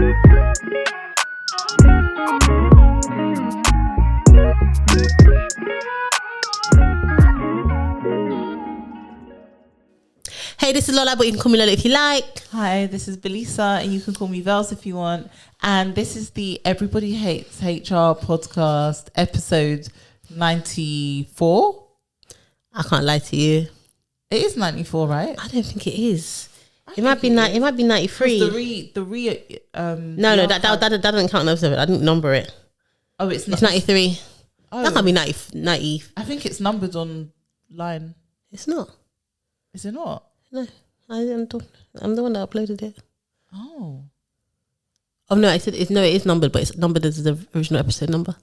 Hey, this is Lola, but you can call me Lola if you like. Hi, this is Velisa, and you can call me Velisa if you want. And this is the Everybody Hates HR podcast, episode 94. I can't lie to you. It is 94, right? I don't think it is. It might be 93. No, that doesn't count as episode. I didn't number it. Oh, it's not. It's 93. Oh. That can't be 90. I think it's numbered online. It's not. Is it not? No, I'm the one that uploaded it. Oh no, it is numbered, but it's numbered as the original episode number.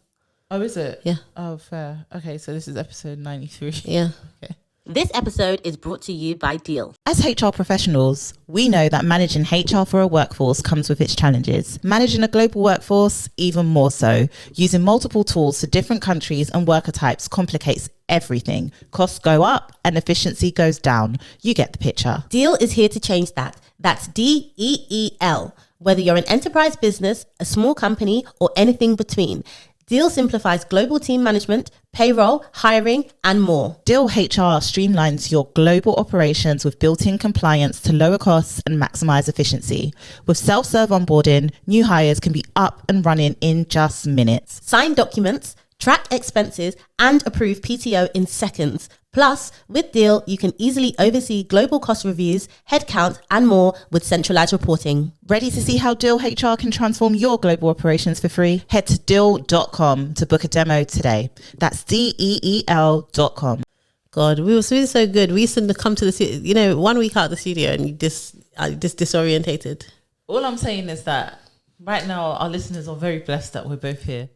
Oh, is it? Yeah. Oh, fair. Okay, so this is episode 93. Yeah. Okay. This episode is brought to you by Deal. As HR professionals, we know that managing HR for a workforce comes with its challenges. Managing a global workforce, even more so. Using multiple tools for different countries and worker types complicates everything. Costs go up and efficiency goes down. You get the picture. Deal is here to change that. That's DEEL. Whether you're an enterprise business, a small company, or anything between, Deal simplifies global team management, payroll, hiring, and more. Deal HR streamlines your global operations with built-in compliance to lower costs and maximize efficiency. With self-serve onboarding, new hires can be up and running in just minutes. Sign documents, track expenses, and approve PTO in seconds. Plus, with Deal, you can easily oversee global cost reviews, headcount, and more with centralized reporting. Ready to see how Deal HR can transform your global operations for free? Head to deal.com to book a demo today. That's DEEL.com. God, we were so good. We used to come to the studio, 1 week out of the studio, and you just disorientated. All I'm saying is that right now our listeners are very blessed that we're both here.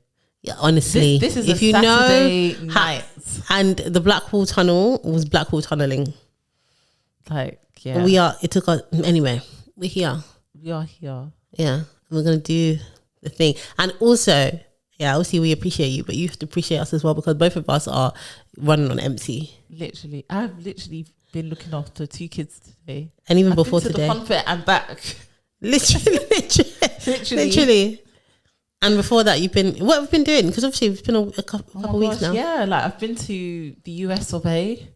Yeah, honestly, this is if a Saturday night, and the Blackwall Tunnel was Blackwall tunneling. Like, yeah, we are. It took us anyway. We're here. We are here. Yeah, we're gonna do the thing, and also, yeah, obviously we appreciate you, but you have to appreciate us as well because both of us are running on empty. Literally, I've literally been looking after 2 kids today, and even I've before been to today, the fun fair and back. literally. And before that, what have you been doing? Because obviously it's been a couple of weeks now. Yeah, like I've been to the US of A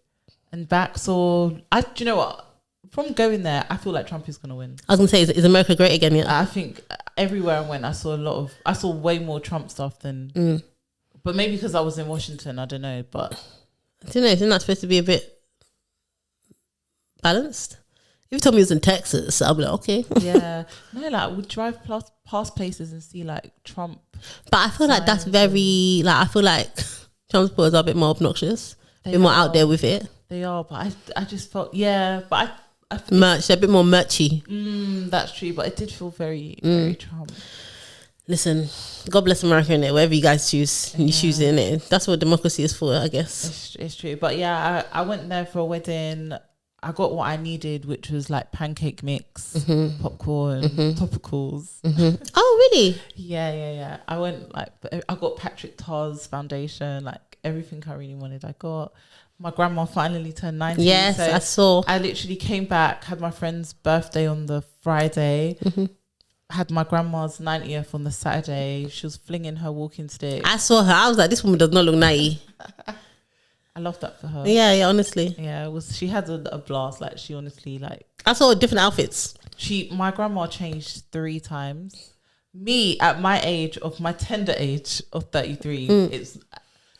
and back. So do you know what? From going there, I feel like Trump is going to win. I was going to say, is America great again yet? I think everywhere I went, I saw way more Trump stuff than, but maybe because I was in Washington, I don't know. But I don't know, isn't that supposed to be a bit balanced? If you told me it was in Texas, I'll be like, okay. Yeah. No, like we drive past places and see like Trump. But I feel like that's very, I feel like Trump supporters are a bit more obnoxious. A bit more out there with it. They are, but I just felt, but I merch, they're a bit more merchy. That's true, but it did feel very, very Trump. Listen, God bless America, innit? Whatever you guys choose, you choose it, innit? That's what democracy is for, I guess. It's true. But yeah, I went there for a wedding. I got what I needed, which was like pancake mix, popcorn, topicals. Oh, really? Yeah. I got Patrick Tar's foundation, like everything I really wanted. I got my grandma finally turned 90. Yes, so I saw. I literally came back, had my friend's birthday on the Friday, had my grandma's 90th on the Saturday. She was flinging her walking stick. I saw her. I was like, this woman does not look 90. I love that for her. Yeah, honestly. Yeah, she had a blast. Like she honestly I saw different outfits. My grandma changed 3 times. Me at my age, of my tender age of 33, it's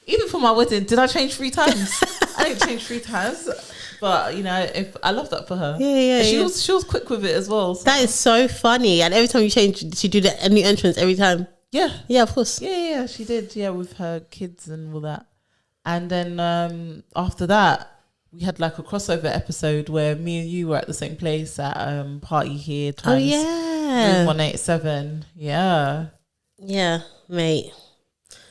even for my wedding. Did I change 3 times? I didn't change 3 times, but if I love that for her. Yeah. She was quick with it as well. So. That is so funny. And every time you change, she do a new entrance every time. Yeah, of course. Yeah, she did. Yeah, with her kids and all that. And then after that, we had like a crossover episode where me and you were at the same place at Party Here times. Oh yeah, 187. Yeah, mate.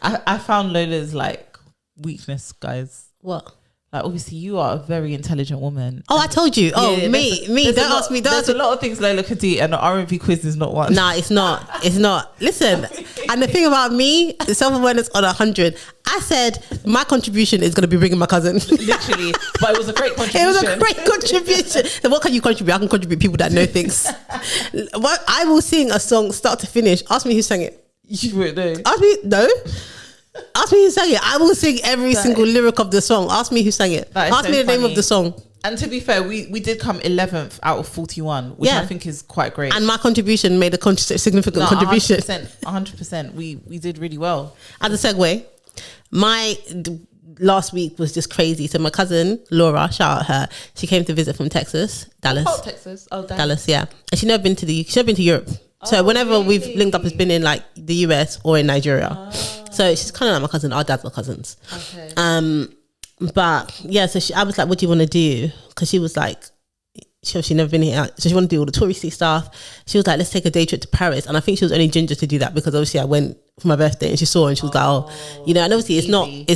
I found Lola's like weakness, guys. What? Like obviously you are a very intelligent woman. Oh, I told you. Oh, yeah, me. Don't ask me. There's a lot of things Lola could do, and the R&B quiz is not one. Nah, it's not. Listen, and the thing about me, the self-awareness on 100. I I said my contribution is going to be bringing my cousin. Literally, but it was a great contribution. It was a great contribution. So what can you contribute? I can contribute people that know things. Well, I will sing a song start to finish. Ask me who sang it. You won't know. Ask me, no. Ask me who sang it. I will sing every single lyric of the song. Ask me who sang it. Ask me the name of the song. And to be fair, we did come 11th out of 41, which I think is quite great. And my contribution made a significant contribution. 100%. We did really well. As a segue, my last week was just crazy. So my cousin Laura, shout out her, she came to visit from Texas, Dallas. Oh, Texas. Oh, Dallas, yeah. And she's never been to Europe. So whenever we've linked up, it's been in like the US or in Nigeria. So she's kind of like my cousin. Our dads were cousins. Okay. But yeah, so I was like, what do you want to do? Because she was like, she's never been here. So she wanted to do all the touristy stuff. She was like, let's take a day trip to Paris. And I think she was only ginger to do that because obviously I went for my birthday and she saw and she was like, and obviously it's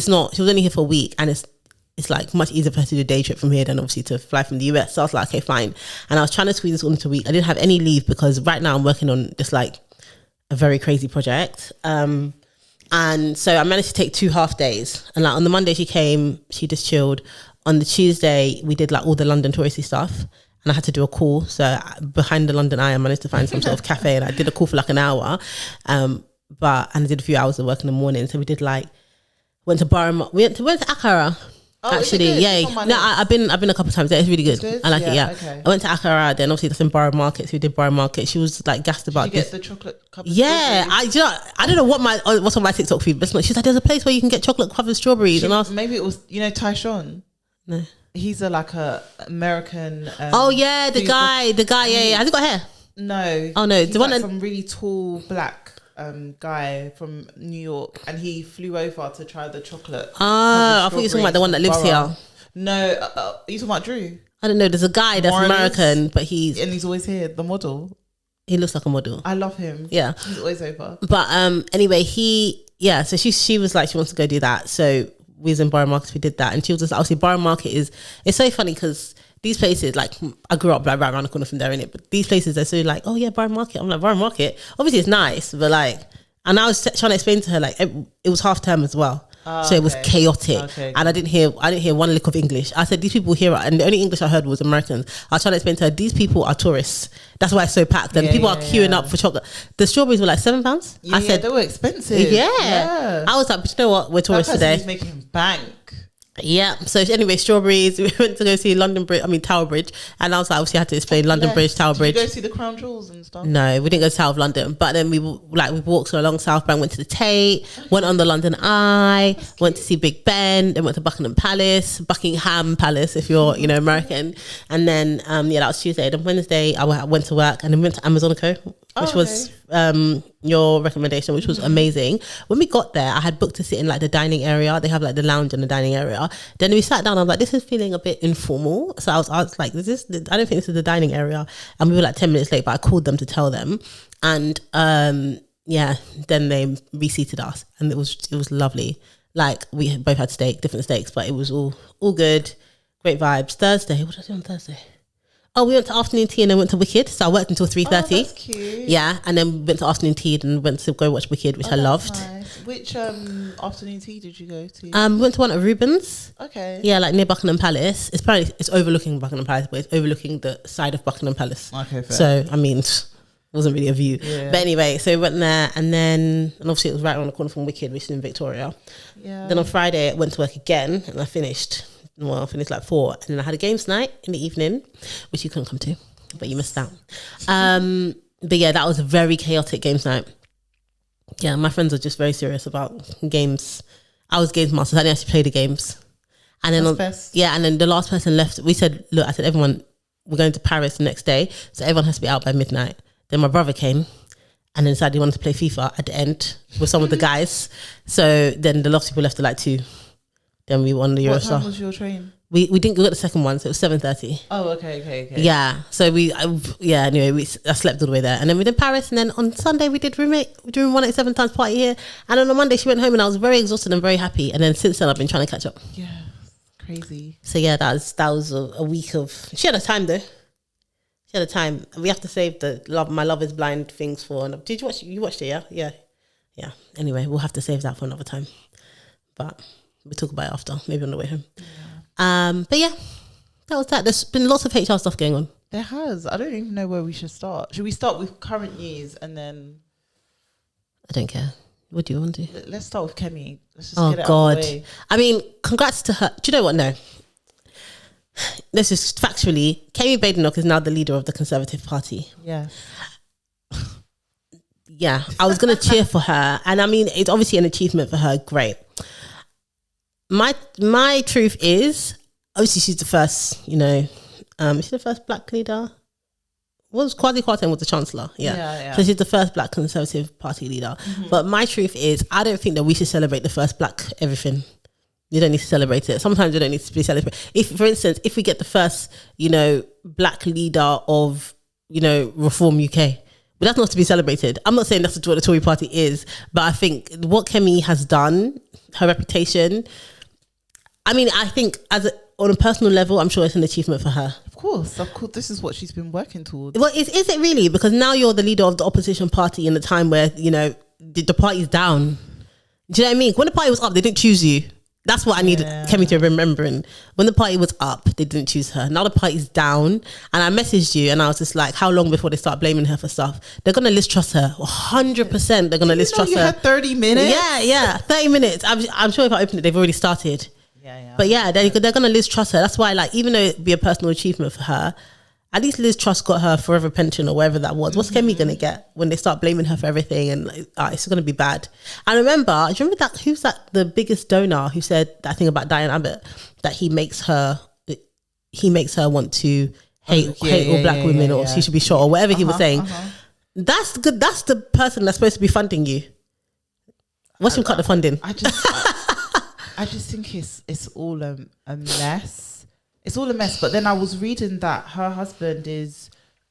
not, she was only here for a week and it's like much easier for her to do a day trip from here than obviously to fly from the US. So I was like, okay, fine. And I was trying to squeeze this all into a week. I didn't have any leave because right now I'm working on just like a very crazy project. And so I managed to take 2 half days. And like on the Monday she came, she just chilled. On the Tuesday, we did like all the London touristy stuff. And I had to do a call. So behind the London Eye, I managed to find some sort of cafe and I did a call for like an hour. And I did a few hours of work in the morning. So we did like, went to Accra. Oh, actually, yeah. No, I've been a couple of times there. It's really good. I like it. Yeah. Okay. I went to Accra. Then obviously that's in Borough Market. So we did Borough Market. She was like gassed about this. Did you get the chocolate covered strawberries? I don't know what's on my TikTok feed, but she's like, there's a place where you can get chocolate covered strawberries. Maybe it was Tyshawn. No, he's a American. The guy. Yeah. Has he got hair? No. Oh no, the one some really tall black guy from New York, and he flew over to try the chocolate. I thought you were talking about the one that lives here. No, are you talking about Drew? I don't know. There's a guy that's American, but he's always here. The model. He looks like a model. I love him. Yeah, he's always over. But anyway, so she was like, she wants to go do that. So we was in Borough Market. We did that, and she was just obviously Borough Market it's so funny because these places, like I grew up like right around the corner from there, innit? But these places are so like, oh yeah, Borough Market. I'm like, Borough Market. Obviously it's nice, but like, and I was trying to explain to her like it was half term as well. So it was chaotic, and I didn't hear one lick of English. I said these people here, and the only English I heard was Americans. I was trying to explain to her these people are tourists. That's why it's so packed, and people are queuing up for chocolate. The strawberries were like £7. I said they were expensive. Yeah. I was like, but you know what? We're tourists today. He's making bank. Yeah. So anyway, strawberries. We went to go see Tower Bridge, and I was like, obviously I had to explain London Bridge, Tower Bridge. Did you go see the Crown Jewels and stuff? No, we didn't go to South London, but then we walked along South Bank, went to the Tate, went on the London Eye, went to see Big Ben, then went to Buckingham Palace if you're American, and then that was Tuesday. Then Wednesday I went to work, and then went to Amazon & Co, which was your recommendation, which was amazing. When we got there, I had booked to sit in like the dining area. They have like the lounge and the dining area. Then we sat down. I was like, this is feeling a bit informal. So I was like, I don't think this is the dining area. And we were like 10 minutes late, but I called them to tell them. And then they reseated us, and it was lovely. Like we both had different steaks, but it was all good. Great vibes. Thursday, what did I do on Thursday? Oh, we went to afternoon tea and then went to Wicked. So I worked until 3:30. Oh, that's cute. Yeah, and then went to afternoon tea and went to go watch Wicked, which I loved. Nice. Which afternoon tea did you go to? We went to one at Rubens. Okay. Yeah, like near Buckingham Palace. It's overlooking Buckingham Palace, but it's overlooking the side of Buckingham Palace. Okay, fair. So I mean, it wasn't really a view. Yeah. But anyway, so we went there, and obviously it was right around the corner from Wicked, which is in Victoria. Yeah. Then on Friday I went to work again, and I finished like 4, and then I had a games night in the evening, which you couldn't come to, but you missed out. But yeah, that was a very chaotic games night. Yeah, my friends are just very serious about games. I was games master, so I didn't actually play the games. And then and then the last person left. I said everyone, we're going to Paris the next day, so everyone has to be out by midnight. Then my brother came and then decided he wanted to play FIFA at the end with some of the guys. So then the last people left at like 2. Then we won the Eurostar. What time was your train? We didn't go at the second one, so it was 7:30. Oh, okay. Yeah, so anyway, I slept all the way there, and then we did Paris, and then on Sunday we did room 187 times party here, and on a Monday she went home, and I was very exhausted and very happy, and then since then I've been trying to catch up. Yeah, crazy. So yeah, that was a week of. She had a time though. She had a time. We have to save the My Love Is Blind things for. Did you watch? You watched it, yeah. Anyway, we'll have to save that for another time. but we'll talk about it after, maybe on the way home. But yeah, that was that. There's been lots of HR stuff going on. There has. I don't even know where we should start. Should we start with current news and then? I don't care. What do you want to do? Let's start with Kemi. Let's just get it God. out of the way. I mean, congrats to her. Do you know what? No. This is factually, Kemi Badenoch is now the leader of the Conservative Party. Yeah. Yeah, I was going to cheer for her. And I mean, it's obviously an achievement for her. Great. My truth is, obviously she's the first, is she the first black leader? Kwasi Kwarteng was the chancellor. Yeah. So she's the first black Conservative Party leader. Mm-hmm. But my truth is, I don't think that we should celebrate the first black everything. You don't need to celebrate it. Sometimes you don't need to be celebrated. If, for instance, if we get the first, black leader of, Reform UK, but that's not to be celebrated. I'm not saying that's what the Tory party is, but I think what Kemi has done, her reputation, I mean, I think on a personal level, I'm sure it's an achievement for her. Of course. This is what she's been working towards. Well, is it really? Because now you're the leader of the opposition party in a time where, the party's down. Do you know what I mean? When the party was up, they didn't choose you. That's what I need Kemi to remember. When the party was up, they didn't choose her. Now the party's down. And I messaged you and I was just like, how long before they start blaming her for stuff? They're going to list trust her. 100% they're going to list trust her. You had 30 minutes? Yeah. 30 minutes. I'm sure if I open it, they've already started. Yeah. But yeah, they're going to list trust her. That's why, even though it'd be a personal achievement for her, at least Liz Truss got her forever pension or whatever that was. What's Kemi going to get when they start blaming her for everything? And it's going to be bad. And do you remember that? Who's that? The biggest donor who said that thing about Diane Abbott, that he makes her want to hate all black women, or she should be shot, or whatever he was saying. That's good. That's the person that's supposed to be funding you. Watch him cut the funding. I just think it's all a mess. It's all a mess. But then I was reading that her husband is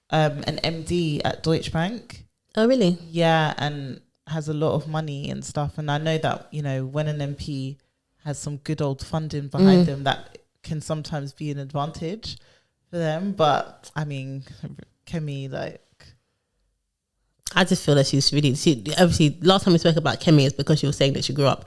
an MD at Deutsche Bank. Oh, really? Yeah, and has a lot of money and stuff. And I know that, when an MP has some good old funding behind them, that can sometimes be an advantage for them. But, I mean, Kemi, I just feel that obviously, last time we spoke about Kemi is because she was saying that she grew up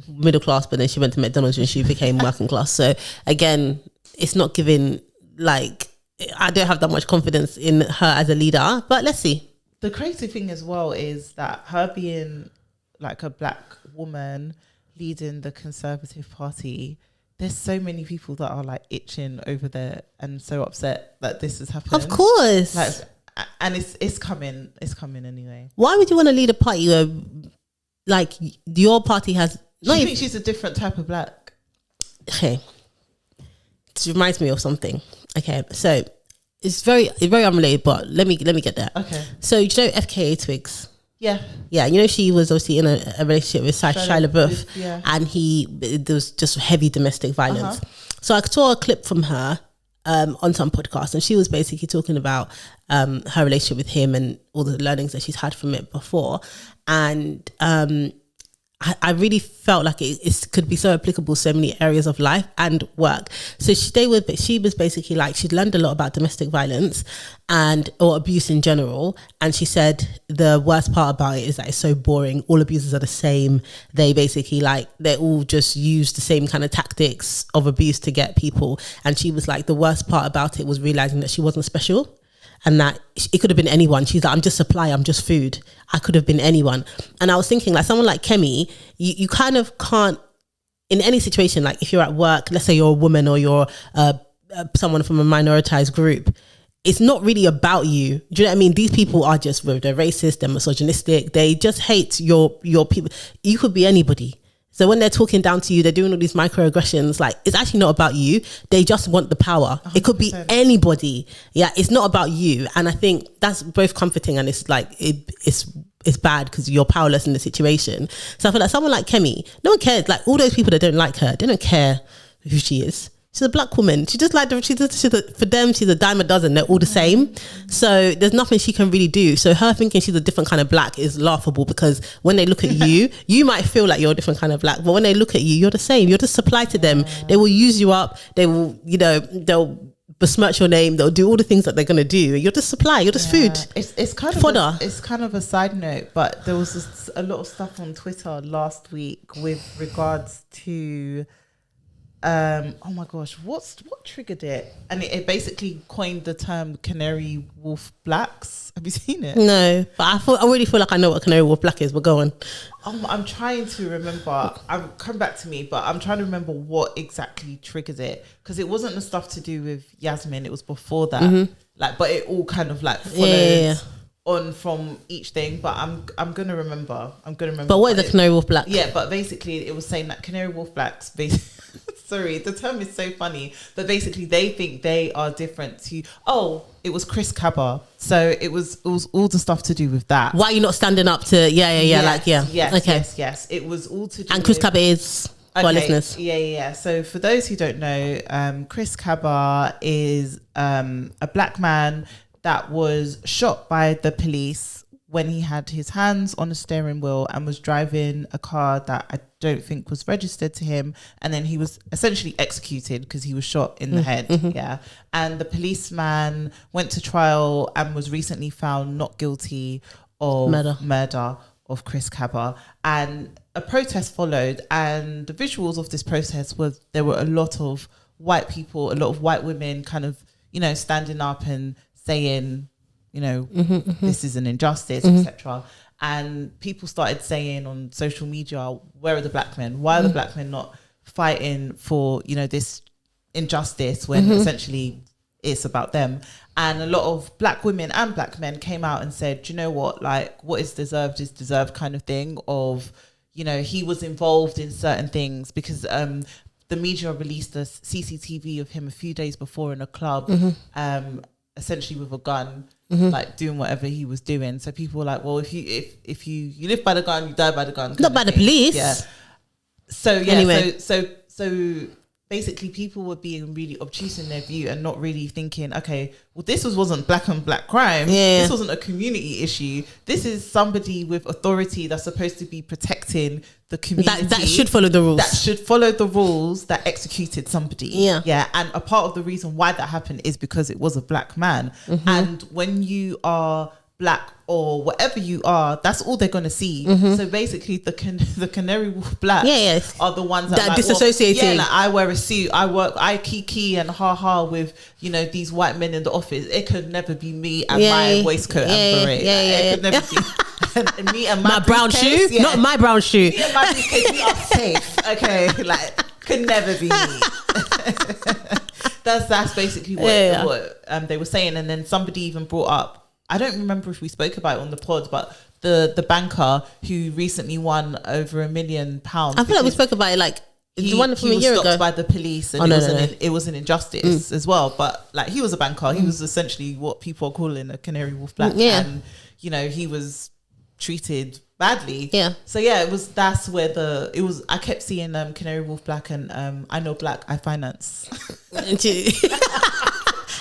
middle class, but then she went to McDonald's and she became working class. So, again, it's not giving, I don't have that much confidence in her as a leader, but let's see. The crazy thing as well is that her being a black woman leading the Conservative Party, there's so many people that are itching over there and so upset that this has happened. Of course. And it's coming anyway. Why would you want to lead a party where, your party has... Do you think she's a different type of black? Okay. It reminds me of something. Okay, so it's very unrelated, but let me get there. Okay. So FKA Twigs? Yeah. Yeah, she was obviously in a relationship with Shia LaBeouf, and there was just heavy domestic violence. So I saw a clip from her on some podcast, and she was basically talking about her relationship with him and all the learnings that she's had from it before. And I really felt like it could be so applicable to so many areas of life and work. So she was basically she'd learned a lot about domestic violence or abuse in general. And she said the worst part about it is that it's so boring. All abuses are the same. They basically they all just use the same kind of tactics of abuse to get people. And she was like, the worst part about it was realizing that she wasn't special. And that it could have been anyone. She's like, I'm just supply, I'm just food. I could have been anyone. And I was thinking, someone like Kemi, you kind of can't, in any situation, if you're at work, let's say you're a woman or you're someone from a minoritized group, it's not really about you. Do you know what I mean? These people are just, they're racist, they're misogynistic, they just hate your people. You could be anybody. So when they're talking down to you, they're doing all these microaggressions, it's actually not about you. They just want the power. 100%. It could be anybody. Yeah, it's not about you. And I think that's both comforting and it's it's bad because you're powerless in the situation. So I feel like someone like Kemi, no one cares. All those people that don't like her, they don't care who she is. She's a black woman. She just for them, she's a dime a dozen. They're all the same. So there's nothing she can really do. So her thinking she's a different kind of black is laughable because when they look at you, you might feel like you're a different kind of black, but when they look at you, you're the same. You're just supply to them. They will use you up. They will, they'll besmirch your name. They'll do all the things that they're going to do. You're just supply. You're just food. It's kind of fodder. It's kind of a side note, but there was a lot of stuff on Twitter last week with regards to oh my gosh, what triggered it? And it basically coined the term Canary Wolf Blacks. Have you seen it? No, but I really feel like I know what Canary Wolf Black is. But go on. I'm trying to remember. Come back to me, but I'm trying to remember what exactly triggered it, because it wasn't the stuff to do with Yasmin. It was before that. Like, but it all kind of like followed on from each thing. But I'm gonna remember. But what is a Canary Wolf Black? Yeah, but basically it was saying that Canary Wolf Blacks sorry, the term is so funny, but basically they think they are different to, it was Chris Cabba. So it was all the stuff to do with that. Why are you not standing up to, Yes. It was all to do and Chris Cabba is, for our listeners. Yeah. So for those who don't know, Chris Cabba is a black man that was shot by the police when he had his hands on the steering wheel and was driving a car that I don't think was registered to him. And then he was essentially executed because he was shot in the head. Yeah. And the policeman went to trial and was recently found not guilty of murder of Chris Cabba. And a protest followed. And the visuals of this protest was, there were a lot of white people, a lot of white women kind of, standing up and saying, this is an injustice, etc. And people started saying on social media, where are the black men? Why are the black men not fighting for, this injustice when essentially it's about them? And a lot of black women and black men came out and said, do you know what? Like, what is deserved kind of thing of, he was involved in certain things, because the media released a CCTV of him a few days before in a club, essentially with a gun, like doing whatever he was doing. So people were like, well, if you live by the gun, you die by the gun. Not by the police. Yeah. So yeah, anyway. So basically people were being really obtuse in their view and not really thinking, okay, well, this wasn't black on black crime. This wasn't a community issue. This is somebody with authority that's supposed to be protecting the community. That should follow the rules. That should follow the rules that executed somebody. Yeah. And a part of the reason why that happened is because it was a black man. And when you are black or whatever you are, that's all they're going to see. So basically the Canary Wolf Blacks are the ones that are disassociating. Like I wear a suit, I kiki and ha with these white men in the office. It could never be me and my waistcoat and beret. It could never be and me and my brown shoe. Not my brown shoe. Me and my briefcase, we are safe. Okay, like could never be me. That's basically what they were saying. And then somebody even brought up, I don't remember if we spoke about it on the pod, but the banker who recently won over £1 million. I feel like we spoke about it like the one from a year ago. He was stopped by the police, and it was an injustice as well. But like, he was a banker. He was essentially what people are calling a Canary Wolf Black. And he was treated badly. So that's where I kept seeing Canary Wolf Black and I know black, I finance.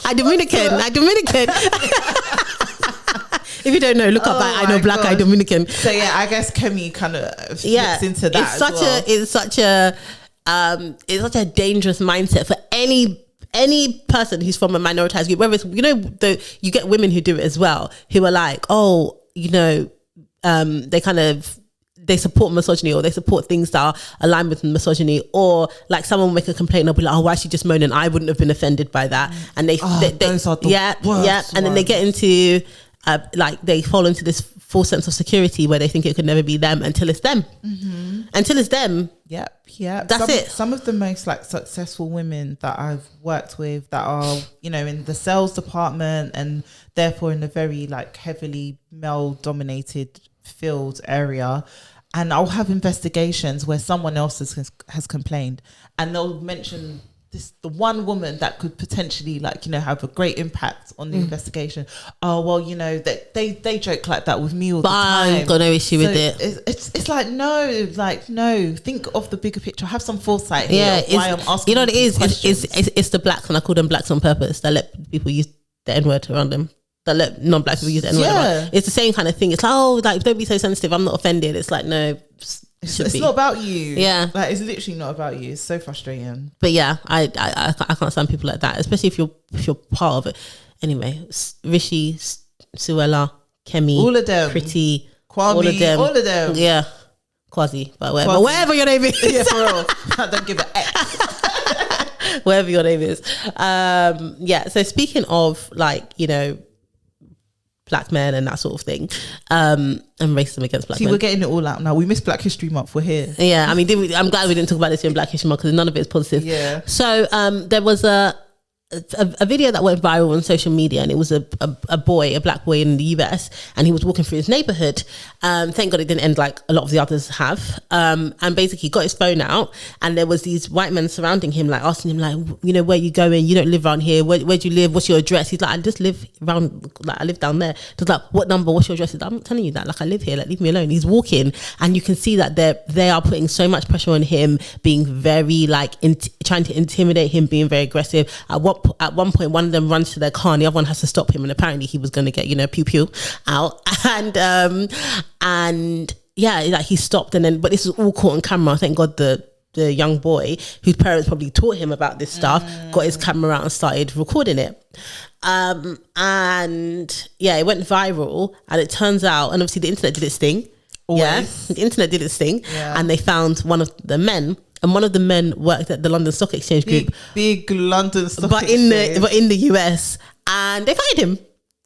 I Dominican. If you don't know, look up I know black, I Dominican. So I guess Kemi kind of fits into that. It's such a dangerous mindset for any person who's from a minoritized group. Whether it's you get women who do it as well, who are like, they support misogyny, or they support things that are aligned with misogyny, or like someone will make a complaint and they'll be like, why is she just moaning? I wouldn't have been offended by that. And those are the worst and then they get into they fall into this false sense of security where they think it could never be them until it's them. Until it's them. That's it. Some of the most successful women that I've worked with that are in the sales department and therefore in a very heavily male dominated field area, and I'll have investigations where someone else has complained, and they'll mention the one woman that could potentially have a great impact on the investigation. Oh well, that they joke like that with me all the time. I've got no issue with it. It's no. Think of the bigger picture. Have some foresight here. Why I'm asking. What it is? It's the blacks, and I call them blacks on purpose. That let people use the N-word around them. That let non-black people use the N-word around. It's the same kind of thing. It's don't be so sensitive. I'm not offended. It's like, no, It's not about you. Yeah. Like, it's literally not about you. It's so frustrating. But yeah, I can't stand people like that, especially if you're part of it. Anyway, Rishi, Suella, Kemi, all of them, Pretty, Kwame, all of them. Yeah, Kwasi, but whatever your name is. Yeah, for real. I don't give a X. Whatever your name is. Yeah. So speaking of, like, you know, black men and that sort of thing, and racism against black men. We're getting it all out now. We missed Black History Month. We're here. Yeah, I mean, I'm glad we didn't talk about this in Black History Month because none of it is positive. Yeah. So there was a video that went viral on social media, and it was a black boy in the US, and he was walking through his neighborhood. Thank God it didn't end like a lot of the others have. And basically got his phone out, and there was these white men surrounding him, like asking him, like, you know, where you going? You don't live around here. Where do you live? What's your address? He's like, I just live around, like, I live down there. Just like, what number? What's your address? He's like, I'm not telling you that. Like, I live here. Like, leave me alone. He's walking, and you can see that they are putting so much pressure on him, being very like trying to intimidate him, being very aggressive. At one point, one of them runs to their car, and the other one has to stop him. And apparently, he was going to get, you know, pew pew out. And yeah, like, he stopped, and then, but this was all caught on camera. Thank God the young boy, whose parents probably taught him about this stuff, got his camera out and started recording it. And yeah, it went viral, and it turns out, and obviously the internet did its thing. Always. Yeah, the internet did its thing, and they found one of the men. And one of the men worked at the London Stock Exchange Group. Big London Stock Exchange. But in the US. And they fired him.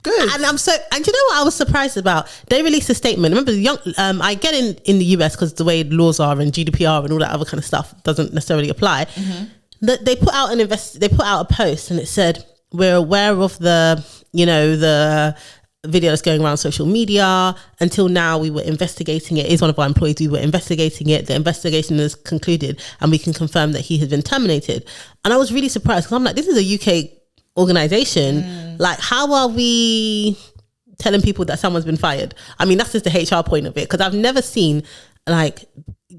Good. And you know what I was surprised about? They released a statement. Remember, I get in the US because the way laws are and GDPR and all that other kind of stuff doesn't necessarily apply. Mm-hmm. They put out a post, and it said, we're aware of the video that's going around social media. Until now, we were investigating it. Is one of our employees. We were investigating it. The investigation is concluded, and we can confirm that he has been terminated. And I was really surprised, because I'm like, this is a UK organization. Like, how are we telling people that someone's been fired? I mean, that's just the HR point of it, because I've never seen, like,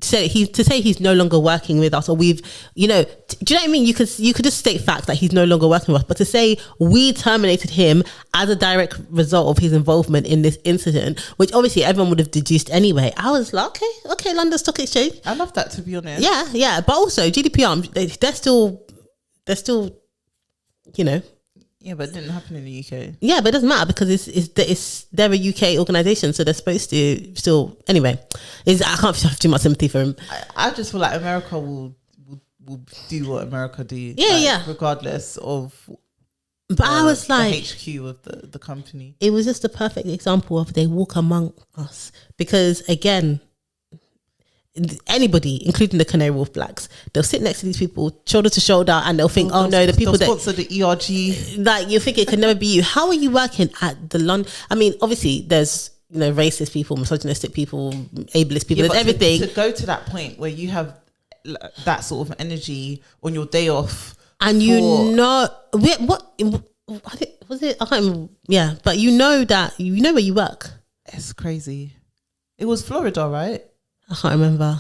to say he's no longer working with us, or we've, you know, do you know what I mean? You could just state facts that he's no longer working with us, but to say we terminated him as a direct result of his involvement in this incident, which obviously everyone would have deduced anyway, I was like, okay, London Stock Exchange. I love that, to be honest. Yeah, but also GDPR, they're still, you know. Yeah, but it didn't happen in the UK. Yeah, but it doesn't matter, because they're a UK organisation, so they're supposed to still. Anyway, I can't have too much sympathy for him. I just feel like America will do what America do. Yeah, regardless of. But I was like, the HQ of the company. It was just a perfect example of they walk among us, because again, anybody, including the Canary Wolf Blacks, they'll sit next to these people shoulder to shoulder, and they'll think, the people that sponsor the ERG, like, you think it could never be you. How are you working at the London? I mean, obviously there's, you know, racist people, misogynistic people, ableist people, there's everything. To go to that point where you have that sort of energy on your day off, and you know what was it? I can't remember. Yeah, but you know where you work. It's crazy. It was Florida, right? I can't remember.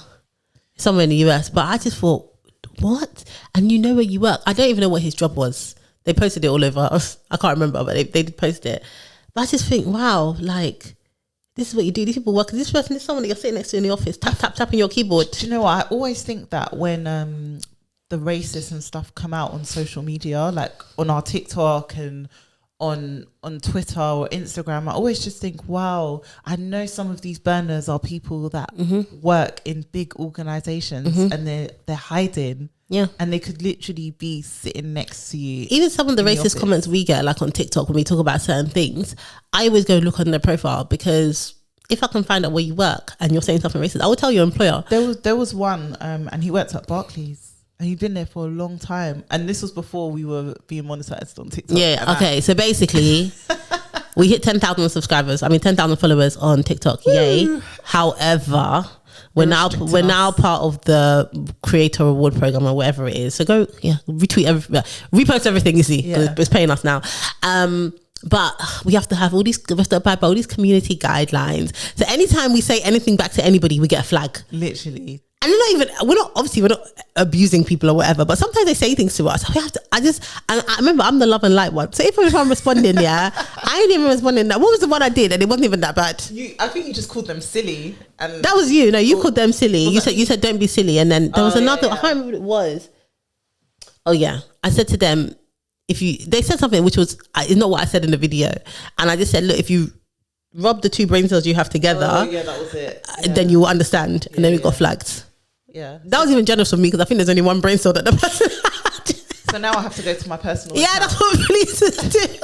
Somewhere in the US. But I just thought, what? And you know where you work. I don't even know what his job was. They posted it all over. I can't remember, but they did post it. But I just think, wow, like, this is what you do. These people work. This person is someone that you're sitting next to in the office, tapping your keyboard. Do you know what? I always think that when the racists and stuff come out on social media, like on our TikTok and on Twitter or Instagram, I always just think, wow, I know some of these burners are people that work in big organizations, and they're hiding, and they could literally be sitting next to you. Even some of the racist comments we get, like on TikTok, when we talk about certain things, I always go look on their profile, because if I can find out where you work and you're saying something racist, I will tell your employer. There was one, and he worked at Barclays. And he'd been there for a long time. And this was before we were being monetized on TikTok. Yeah, okay. So basically, we hit 10,000 subscribers. 10,000 followers on TikTok. Woo. Yay. However, we're now part of the Creator Award Program or whatever it is. So go, repost everything you see. Yeah. It's paying us now. But we have to abide by all these community guidelines. So anytime we say anything back to anybody, we get a flag. Literally. And we're not abusing people or whatever, but sometimes they say things to us. We have to, and I remember I'm the love and light one. So if I'm responding, I ain't even responding that. What was the one I did? And it wasn't even that bad. I think you just called them silly. And that was you. No, you called them silly. You said don't be silly. And then there was another, I can't remember what it was. Oh yeah. I said to them, they said something which was, it's not what I said in the video. And I just said, look, if you rub the two brain cells you have together, that was it. Then you will understand. And then we got flagged. Yeah. That was even generous of me because I think there's only one brain cell that the person had. So now I have to go to my personal account. That's what police is doing.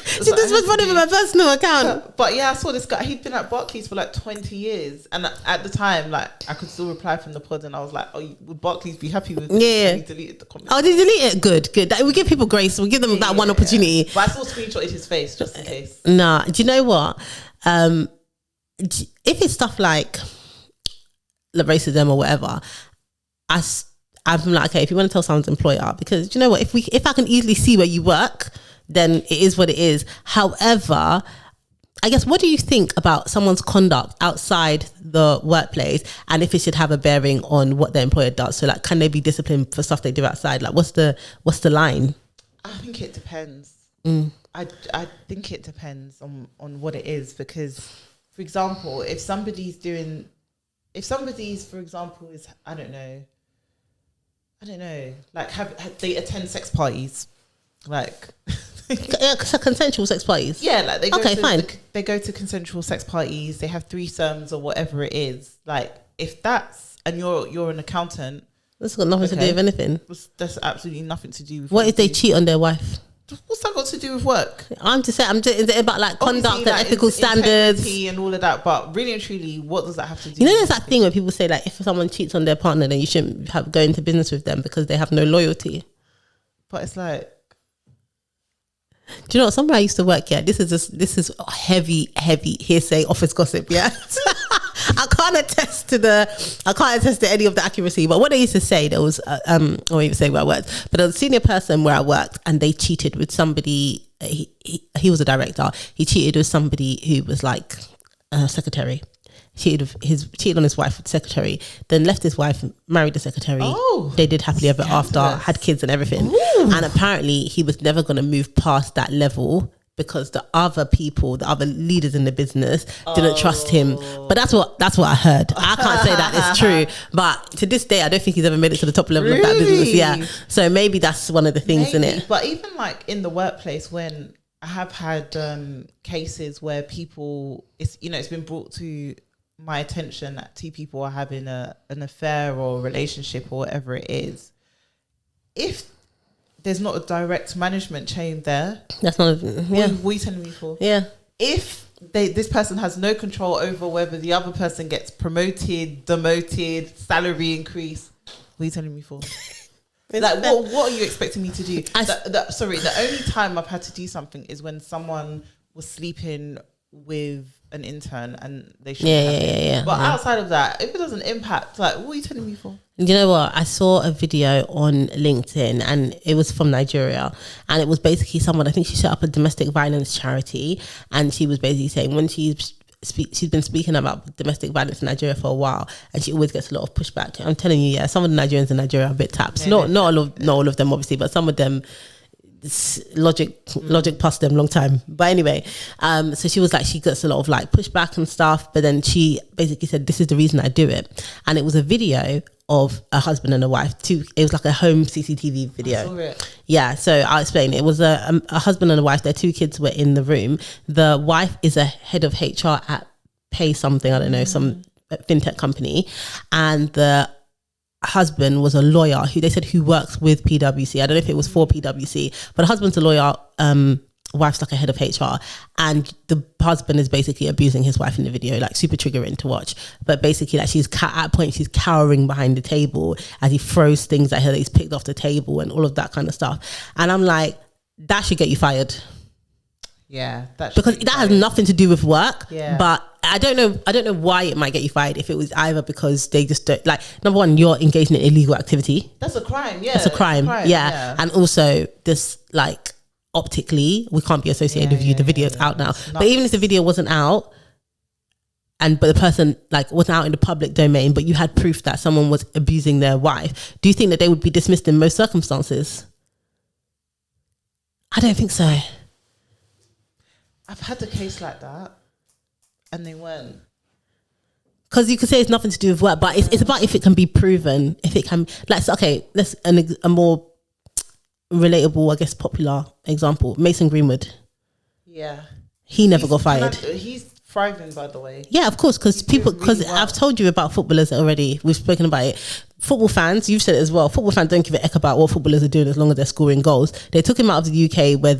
She just responded with my personal account. But I saw this guy. He'd been at Barclays for like 20 years. And at the time, like, I could still reply from the pod. And I was like, would Barclays be happy with this? Yeah. He deleted the comment. Oh, did he delete it? Good. We give people grace. We give them that one opportunity. But I still screenshotted his face just in case. Nah. Do you know what? If it's stuff like racism or whatever, I'm like, okay, if you want to tell someone's employer, because do you know what, if I can easily see where you work, then it is what it is. However, I guess, what do you think about someone's conduct outside the workplace, and if it should have a bearing on what their employer does? So like, can they be disciplined for stuff they do outside? Like, what's the line? I think it depends. I think it depends on what it is, because, for example, if somebody's, for example, is, I don't know, like they attend sex parties, like consensual sex parties. Yeah, like they go to consensual sex parties. They have threesomes or whatever it is. Like, if that's, and you're an accountant, that's got nothing to do with anything. That's absolutely nothing to do with. What if they cheat on their wife? What's that got to do with work? I'm just about like conduct and ethical standards and all of that. But really and truly, what does that have to do? You know, there's that thing where people say like, if someone cheats on their partner, then you shouldn't go into business with them because they have no loyalty. But it's like, do you know what? Somewhere I used to work. Yeah, this is heavy hearsay, office gossip. Yeah. I can't attest to any of the accuracy, but what they used to say, there was I won't even say where I worked, but there was a senior person where I worked, and they cheated with somebody. He was a director. He cheated with somebody who was like a secretary. Cheated on his wife with the secretary, then left his wife, married the secretary. They did happily ever after, had kids and everything. Ooh. And apparently he was never going to move past that level, because the other leaders in the business didn't trust him. But that's what I heard. I can't say that it's true, but to this day I don't think he's ever made it to the top level of that business. Yeah, so maybe that's one of the things in it. But even like in the workplace, when I have had cases where people, it's been brought to my attention that two people are having an affair or relationship or whatever it is, if there's not a direct management chain there, that's not. What are you telling me for? Yeah. If this person has no control over whether the other person gets promoted, demoted, salary increase, what are you telling me for? Like, what are you expecting me to do? The only time I've had to do something is when someone was sleeping with an intern and they shouldn't have. But outside of that, if it doesn't impact, like, what are you telling me for? You know what? I saw a video on LinkedIn, and it was from Nigeria, and it was basically someone, I think she set up a domestic violence charity, and she was basically saying when she's been speaking about domestic violence in Nigeria for a while, and she always gets a lot of pushback. I'm telling you, some of the Nigerians in Nigeria are a bit taps. Not all of them, obviously, but some of them, logic past them long time. But anyway, so she was like, she gets a lot of like pushback and stuff, but then she basically said, this is the reason I do it. And it was a video of a husband and a wife. It was like a home CCTV video. I saw it. Yeah, so I'll explain. It was a husband and a wife. Their two kids were in the room. The wife is a head of HR at Pay something, I don't know, some fintech company, and the husband was a lawyer who works with PwC. I don't know if it was for PwC, but the husband's a lawyer, wife's like a head of HR, and the husband is basically abusing his wife in the video, like super triggering to watch. But basically, like, she's at a point, she's cowering behind the table as he throws things at her that he's picked off the table and all of that kind of stuff. And I'm like, that should get you fired. Yeah, because that has nothing to do with work. Yeah. But I don't know why it might get you fired, if it was either because they just don't, like, number one, you're engaged in an illegal activity. That's a crime. Yeah, that's a crime. Yeah. And also this, like, optically we can't be associated with you. The video's out now. But even if the video wasn't out, but the person like wasn't out in the public domain, but you had proof that someone was abusing their wife, do you think that they would be dismissed in most circumstances? I don't think so. I've had a case like that, and they weren't. Because you could say it's nothing to do with work, but it's about if it can be proven, if it can, like, so, okay, let's a more relatable, I guess, popular example. Mason Greenwood. Yeah. He never got fired. He's thriving, by the way. Yeah, of course, because I've told you about footballers already. We've spoken about it. Football fans, you've said it as well. Football fans don't give a heck about what footballers are doing as long as they're scoring goals. They took him out of the UK where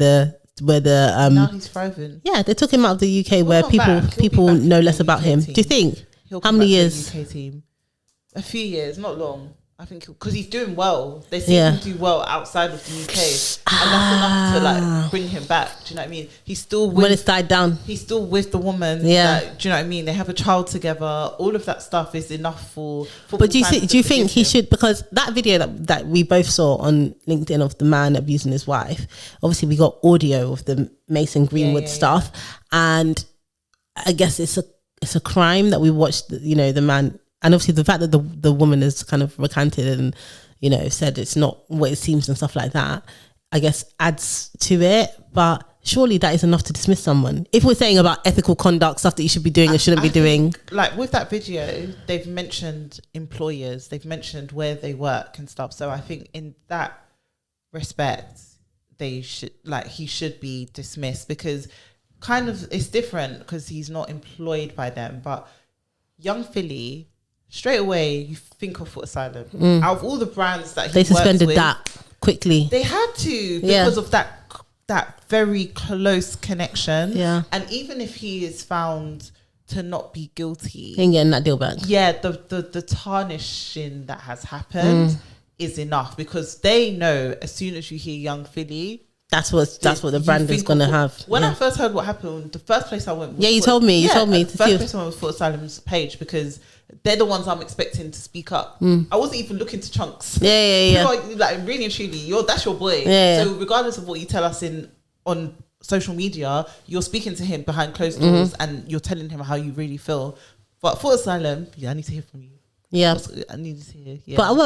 now he's thriving. Yeah, they took him out of the UK where people know less about him. Do you think? How many years? UK team. A few years, not long. I think because he's doing well. They see him do well outside of the UK, and that's enough to like bring him back. Do you know what I mean? He's still when it's died down. He's still with the woman. Yeah. Do you know what I mean? They have a child together. All of that stuff is enough for. But do you think he should? Because that video that we both saw on LinkedIn of the man abusing his wife. Obviously, we got audio of the Mason Greenwood stuff, and I guess it's a crime that we watched. The man. And obviously the fact that the woman has kind of recanted and, said it's not what it seems and stuff like that, I guess adds to it. But surely that is enough to dismiss someone. If we're saying about ethical conduct, stuff that you should be doing and shouldn't be doing. Like with that video, they've mentioned employers, they've mentioned where they work and stuff. So I think in that respect, he should be dismissed because kind of it's different because he's not employed by them. But young Philly, straight away, you think of Foot Asylum. Out of all the brands that they suspended that quickly. They had to because of that very close connection. Yeah. And even if he is found to not be guilty, he ain't getting that deal back. Yeah, the tarnishing that has happened is enough because they know as soon as you hear Young Philly, that's what the brand is gonna have. When I first heard what happened, the first place I went was you told me. The first place I went was Foot Asylum's page because they're the ones I'm expecting to speak up. I wasn't even looking to Chunks. Yeah. Like really and truly, that's your boy. Yeah. So regardless of what you tell us on social media, you're speaking to him behind closed doors and you're telling him how you really feel. But Foot Asylum, I need to hear from you. Yeah, I need to hear. Yeah. But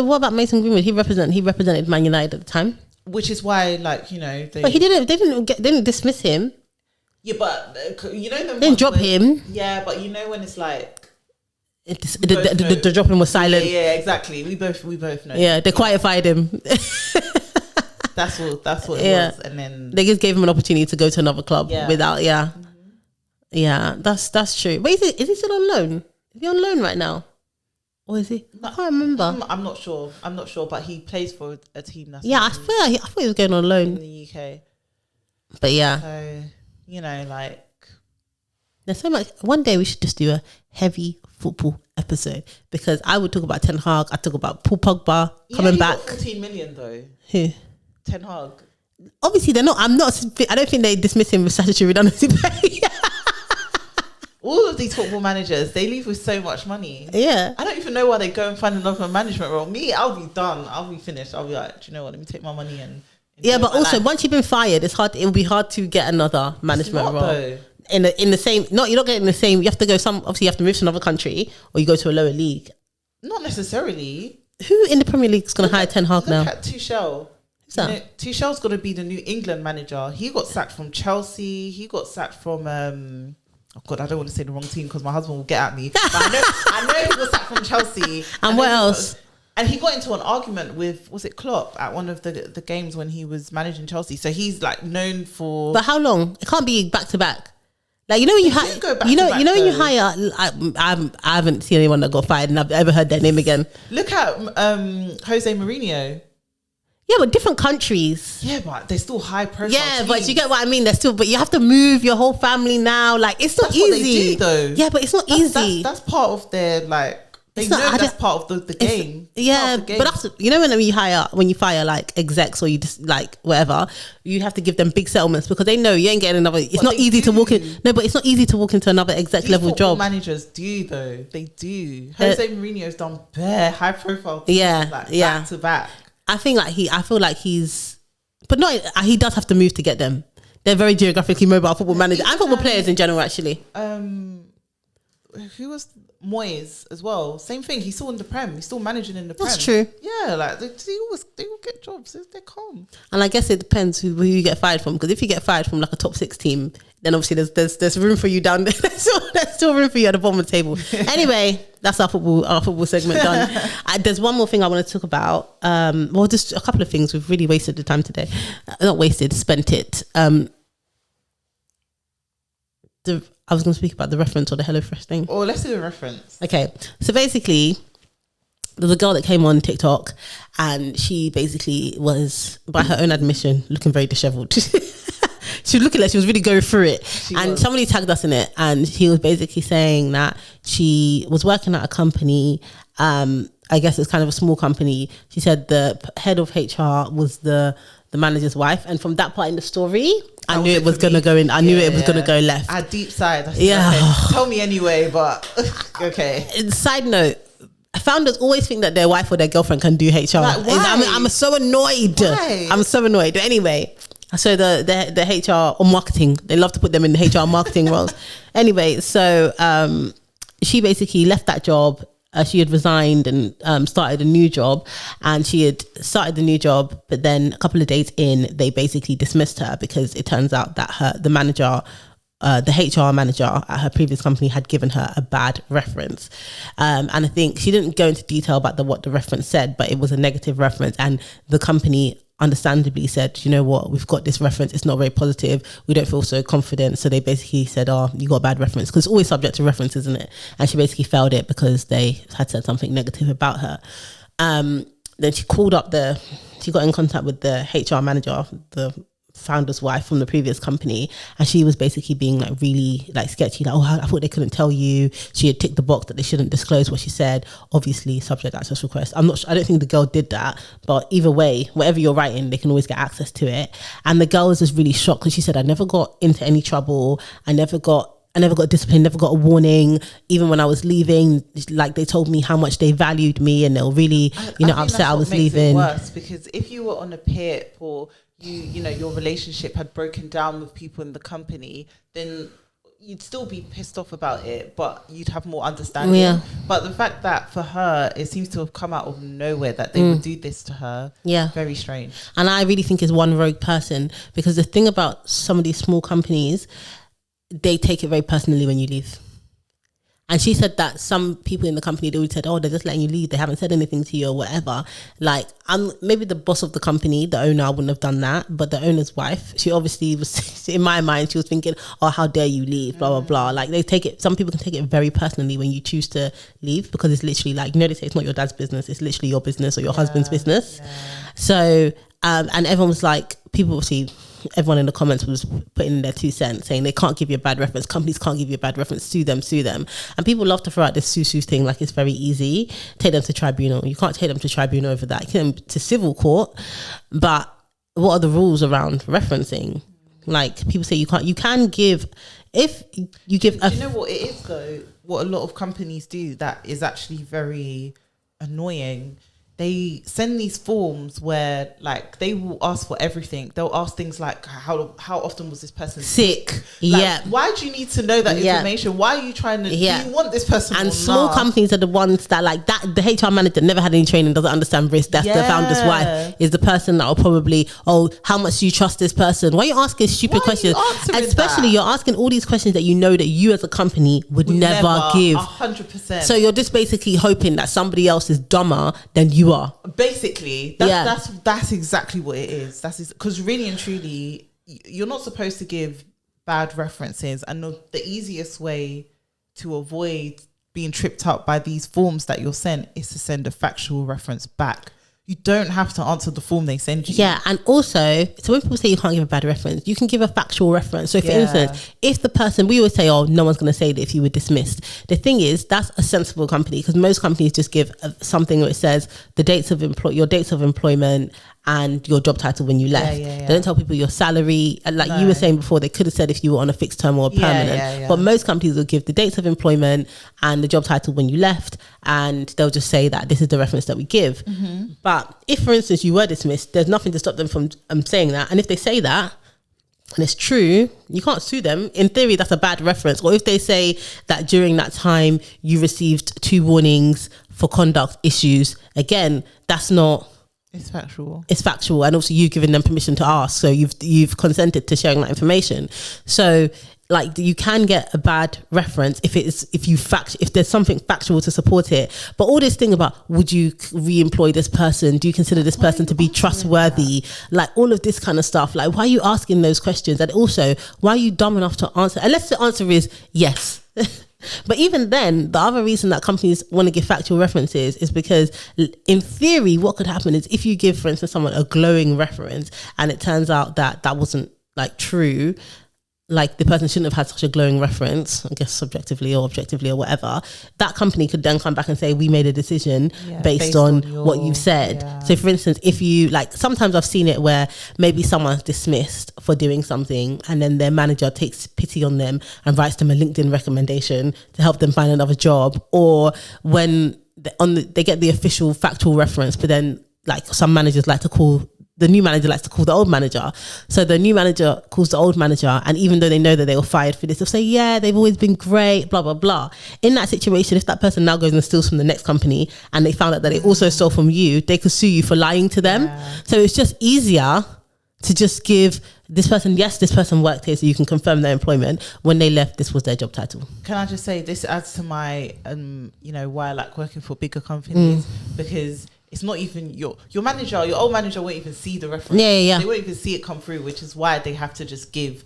what about Mason Greenwood? He represented Man United at the time. Which is why, but he didn't. They didn't dismiss him. Yeah, but they didn't drop him. Yeah, but when it's like the dropping was silent. Yeah, exactly. We both know. Yeah, they quieted him. That's what it was, and then they just gave him an opportunity to go to another club without. Yeah, that's true. But is he still on loan? Is he on loan right now? Or is he? I can't remember. I'm not sure, but he plays for a team that's I thought he was going on loan in the UK. But yeah, so there's so much. One day we should just do a heavy football episode because I would talk about Ten Hag. I talk about Paul Pogba coming back. 14 million though. Who? Ten Hag. Obviously, they're not. I don't think they dismiss him with statutory redundancy pay. All of these football managers, they leave with so much money. Yeah. I don't even know why they go and find another management role. Me, I'll be done. I'll be finished. I'll be like, do you know what? Let me take my money and but also once you've been fired, it's hard. It will be hard to get another management role. Though. In the same. No, you're not getting the same. You have to go. Obviously, you have to move to another country or you go to a lower league. Not necessarily. Who in the Premier League is going to hire Ten Hag now? Look at Tuchel. Who's that? Tuchel's got to be the new England manager. He got sacked from Chelsea. He got sacked from. Oh God, I don't want to say the wrong team because my husband will get at me. But I know he was sacked from Chelsea. And what else? And he got into an argument with, was it Klopp at one of the games when he was managing Chelsea? So he's like known for. But how long? It can't be back to back. Like when you hire, when you hire. I haven't seen anyone that got fired and I've ever heard their name again. Look at Jose Mourinho. Yeah, but different countries. Yeah, but they're still high profile. Yeah, teams. but you get what I mean. But you have to move your whole family now. Like it's not easy. What they do, though. Yeah, but it's not easy. That's part of their that's part of the game. Yeah, but that's when you fire like execs or you just like whatever, you have to give them big settlements because they know you ain't getting another. It's not easy to walk in. No, but it's not easy to walk into another exec level job. Managers do though. They do. Jose Mourinho's done bare high profile. Back to back. I feel like he's, but not. He does have to move to get them. They're very geographically mobile football managers and football players in general. Actually, who was Moyes as well? Same thing. He's still in the Prem. He's still managing in the Prem. That's true. Yeah, like they all get jobs. They're calm. And I guess it depends who you get fired from. Because if you get fired from like a top 6 team, then obviously there's room for you down there. There's still room for you at the bottom of the table. Anyway, that's our football segment done. There's one more thing I want to talk about. Well, just a couple of things. We've really wasted the time today. Not wasted, spent it. I was going to speak about the reference or the HelloFresh thing. Oh, let's do the reference. Okay. So basically, there's a girl that came on TikTok and she basically was, by her own admission, looking very disheveled. She was looking like she was really going through it. Somebody tagged us in it and he was basically saying that she was working at a company. I guess it's kind of a small company. She said the head of HR was the manager's wife. And from that part in the story, I knew it was going to go in. I knew it was going to go left. A deep side. Yeah. Okay. Tell me anyway, but okay. Side note, founders always think that their wife or their girlfriend can do HR. Like, why? I'm so annoyed. Why? I'm so annoyed. But anyway, so the HR or marketing, they love to put them in the HR marketing roles. Anyway, so she basically left that job. She had resigned and started a new job, and she had started the new job, but then a couple of days in, they basically dismissed her because it turns out that the HR manager at her previous company had given her a bad reference. And I think she didn't go into detail about what the reference said, but it was a negative reference, and the company understandably said, you know what, we've got this reference, it's not very positive, we don't feel so confident. So they basically said, oh, you got a bad reference, because it's always subject to reference, isn't it? And she basically failed it because they had said something negative about her. Then she got in contact with the HR manager, the founder's wife from the previous company, and she was basically being like really like sketchy, like, oh, I thought they couldn't tell you. She had ticked the box that they shouldn't disclose what she said, obviously subject access request. I don't think the girl did that, but either way, whatever you're writing, they can always get access to it. And the girl was just really shocked because she said, I never got into any trouble, I never got disciplined, never got a warning. Even when I was leaving, like they told me how much they valued me, and they were really upset I was leaving. Worse, because if you were on a PIP or you know your relationship had broken down with people in the company, then you'd still be pissed off about it, but you'd have more understanding. Yeah. But the fact that for her, it seems to have come out of nowhere that they would do this to her. Yeah. Very strange. And I really think it's one rogue person, because the thing about some of these small companies, they take it very personally when you leave. And she said that some people in the company, they would said, oh, they're just letting you leave, they haven't said anything to you or whatever. Like, maybe the boss of the company, the owner, wouldn't have done that, but the owner's wife, she obviously was, in my mind, she was thinking, oh, how dare you leave, blah, blah, blah. Like, some people can take it very personally when you choose to leave, because it's literally like, they say it's not your dad's business, it's literally your business or your husband's business. Yeah. So, and everyone was like, everyone in the comments was putting in their 2 cents saying they can't give you a bad reference, companies can't give you a bad reference, sue them. And people love to throw out this sue thing like it's very easy. Take them to tribunal. You can't take them to tribunal over that. You take them to civil court. But what are the rules around referencing? Like, people say you can give, if you give you know what it is though, what a lot of companies do that is actually very annoying. They send these forms where, like, they will ask for everything. They'll ask things like, how often was this person sick? Like, yeah. Why do you need to know that information? Why are you trying to? Yeah. Do you want this person? And small companies are the ones that, like, that the HR manager never had any training, doesn't understand risk. That's the founder's wife, is the person that will probably, oh, how much do you trust this person? Why are you asking stupid questions? Especially you're asking all these questions that you know that you as a company would never give. 100%. So you're just basically hoping that somebody else is dumber than you are. Basically, that's exactly what it is. That's because really and truly, you're not supposed to give bad references, and the easiest way to avoid being tripped up by these forms that you're sent is to send a factual reference back. You don't have to answer the form they send you. Yeah, and also, so when people say you can't give a bad reference, you can give a factual reference. So for instance, if the person, we always say, oh, no one's going to say that if you were dismissed. The thing is, that's a sensible company, because most companies just give something where it says the dates of your dates of employment and your job title when you left. They don't tell people your salary. Like you were saying before, they could have said if you were on a fixed term or a permanent. But most companies will give the dates of employment and the job title when you left, and they'll just say that this is the reference that we give. But if, for instance, you were dismissed, there's nothing to stop them from saying that. And if they say that, and it's true, you can't sue them. In theory, that's a bad reference. Or if they say that during that time you received 2 warnings for conduct issues, again, that's not... It's factual. It's factual, and also you've given them permission to ask, so you've consented to sharing that information. So like you can get a bad reference if there's something factual to support it. But all this thing about would you re-employ this person? Do you consider this person to be trustworthy? Like all of this kind of stuff. Like why are you asking those questions? And also, why are you dumb enough to answer? Unless the answer is yes. But even then, the other reason that companies want to give factual references is because in theory, what could happen is if you give, for instance, someone a glowing reference and it turns out that that wasn't like true, like the person shouldn't have had such a glowing reference, I guess subjectively or objectively or whatever, that company could then come back and say, we made a decision based on what you've said. Yeah. So for instance, if you like, sometimes I've seen it where maybe someone's dismissed for doing something and then their manager takes pity on them and writes them a LinkedIn recommendation to help them find another job, or when they get the official factual reference, but then like some managers like to call the new manager likes to call the old manager. So the new manager calls the old manager, and even though they know that they were fired for this, they'll say, yeah, they've always been great, blah, blah, blah. In that situation, if that person now goes and steals from the next company and they found out that they also stole from you, they could sue you for lying to them. Yeah. So it's just easier to just give this person, yes, this person worked here, so you can confirm their employment. When they left, this was their job title. Can I just say, this adds to my, why I like working for bigger companies, because it's not even your manager, your old manager won't even see the reference. Yeah. They won't even see it come through, which is why they have to just give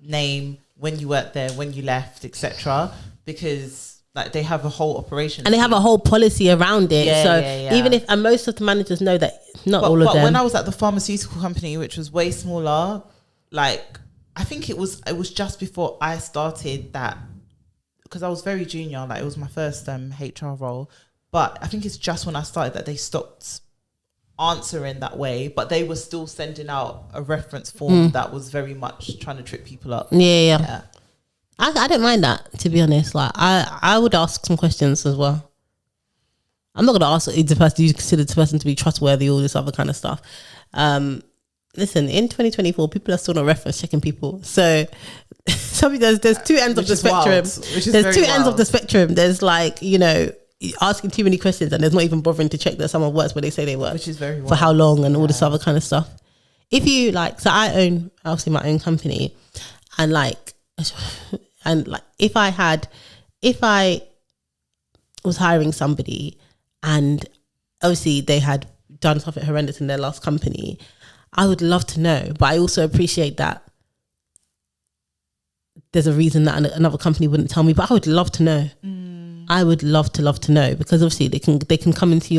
name, when you worked there, when you left, etc. Because like they have a whole operation. And they have a whole policy around it. Even if, and most of the managers know that, all of them. But when I was at the pharmaceutical company, which was way smaller, like I think it was just before I started that, because I was very junior, like it was my first HR role. But I think it's just when I started that they stopped answering that way, but they were still sending out a reference form that was very much trying to trip people up. Yeah. I don't mind that, to be honest. Like I would ask some questions as well. I'm not going to ask, is the person, do you consider the person to be trustworthy, all this other kind of stuff. Listen, in 2024, people are still not reference checking people. So there's 2 ends of the spectrum. There's 2 ends of the spectrum. There's like, asking too many questions and there's not even bothering to check that someone works where they say they work, which is very for how long and all this other kind of stuff. If you like, so I own obviously my own company, and if I was hiring somebody and obviously they had done something horrendous in their last company, I would love to know. But I also appreciate that there's a reason that another company wouldn't tell me, but I would love to know. I would love to know, because obviously they can come into your